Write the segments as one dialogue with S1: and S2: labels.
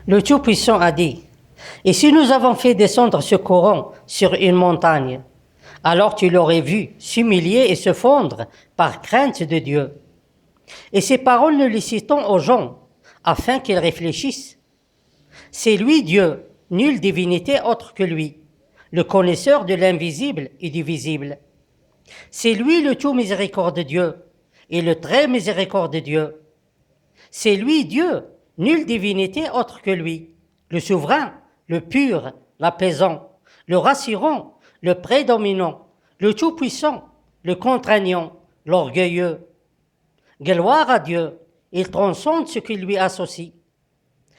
S1: Le Tout-Puissant a dit, « Et si nous avons fait descendre ce courant sur une montagne, alors tu l'aurais vu s'humilier et se fondre par crainte de Dieu. » Et ces paroles, nous les citons aux gens, afin qu'ils réfléchissent. C'est lui Dieu, nulle divinité autre que lui, le connaisseur de l'invisible et du visible. C'est lui le tout miséricordieux et le très miséricordieux. C'est lui Dieu, nulle divinité autre que lui, le souverain, le pur, l'apaisant, le rassurant, le prédominant, le tout-puissant, le contraignant, l'orgueilleux. Gloire à Dieu, il transcende ce qui lui associe.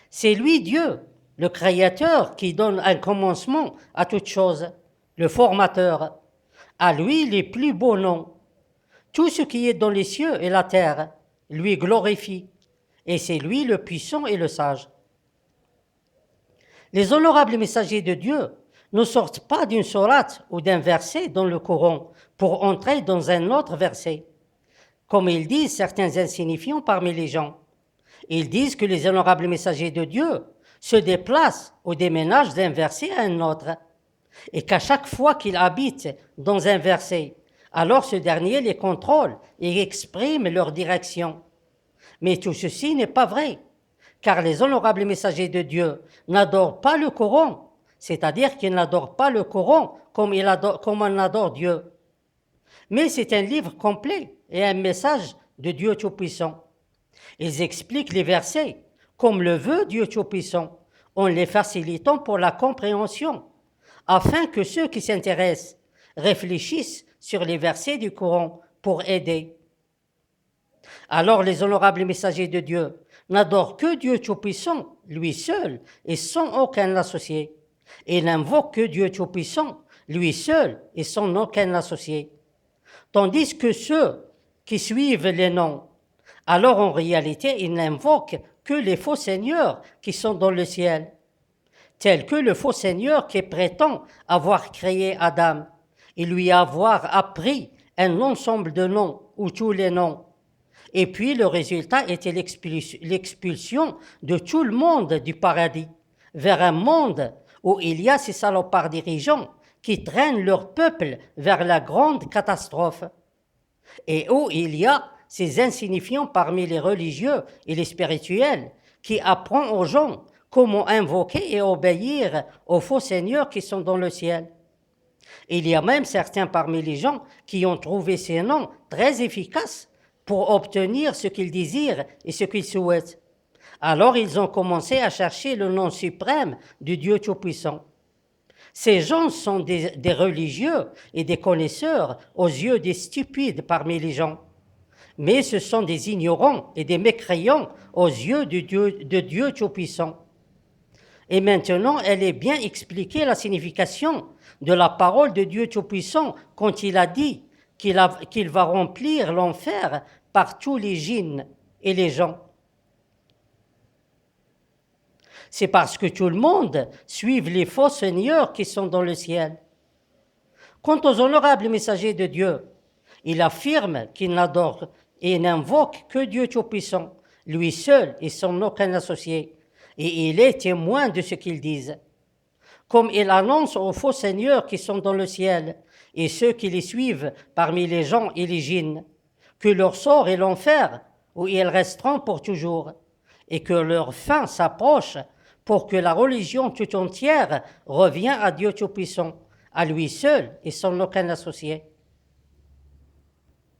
S1: C'est lui Dieu, le Créateur, qui donne un commencement à toute chose, le Formateur. À lui les plus beaux noms. Tout ce qui est dans les cieux et la terre lui glorifie, et c'est lui le puissant et le sage. Les honorables messagers de Dieu ne sortent pas d'une sourate ou d'un verset dans le Coran pour entrer dans un autre verset, comme ils disent certains insignifiants parmi les gens. Ils disent que les honorables messagers de Dieu se déplacent ou déménagent d'un verset à un autre, et qu'à chaque fois qu'ils habitent dans un verset, alors ce dernier les contrôle et exprime leur direction. Mais tout ceci n'est pas vrai, car les honorables messagers de Dieu n'adorent pas le Coran, c'est-à-dire qu'ils n'adorent pas le Coran comme on adore Dieu. Mais c'est un livre complet et un message de Dieu Tout-Puissant. Ils expliquent les versets comme le veut Dieu Tout-Puissant, en les facilitant pour la compréhension, afin que ceux qui s'intéressent réfléchissent sur les versets du Coran pour aider. Alors les honorables messagers de Dieu n'adorent que Dieu Tout-Puissant, lui seul, et sans aucun associé. Et n'invoquent que Dieu Tout-Puissant, lui seul, et sans aucun associé. Tandis que ceux qui suivent les noms, alors en réalité ils n'invoquent que les faux seigneurs qui sont dans le ciel, tels que le faux seigneur qui prétend avoir créé Adam et lui avoir appris un ensemble de noms ou tous les noms. Et puis le résultat était l'expulsion de tout le monde du paradis vers un monde où il y a ces salopards dirigeants qui traînent leur peuple vers la grande catastrophe, et où il y a ces insignifiants parmi les religieux et les spirituels qui apprennent aux gens comment invoquer et obéir aux faux seigneurs qui sont dans le ciel. Il y a même certains parmi les gens qui ont trouvé ces noms très efficaces pour obtenir ce qu'ils désirent et ce qu'ils souhaitent. Alors ils ont commencé à chercher le nom suprême du Dieu Tout-Puissant. Ces gens sont des religieux et des connaisseurs aux yeux des stupides parmi les gens. Mais ce sont des ignorants et des mécréants aux yeux de Dieu Tout-Puissant. Et maintenant, elle est bien expliquée la signification de la parole de Dieu Tout-Puissant quand il a dit qu'il va remplir l'enfer par tous les djinns et les gens. C'est parce que tout le monde suit les faux seigneurs qui sont dans le ciel. Quant aux honorables messagers de Dieu, il affirme qu'il n'adore et n'invoque que Dieu Tout-Puissant, lui seul et sans aucun associé, et il est témoin de ce qu'ils disent. Comme il annonce aux faux seigneurs qui sont dans le ciel et ceux qui les suivent parmi les gens et les djinns, que leur sort est l'enfer où ils resteront pour toujours, et que leur fin s'approche pour que la religion tout entière revienne à Dieu Tout-Puissant, à lui seul et sans aucun associé.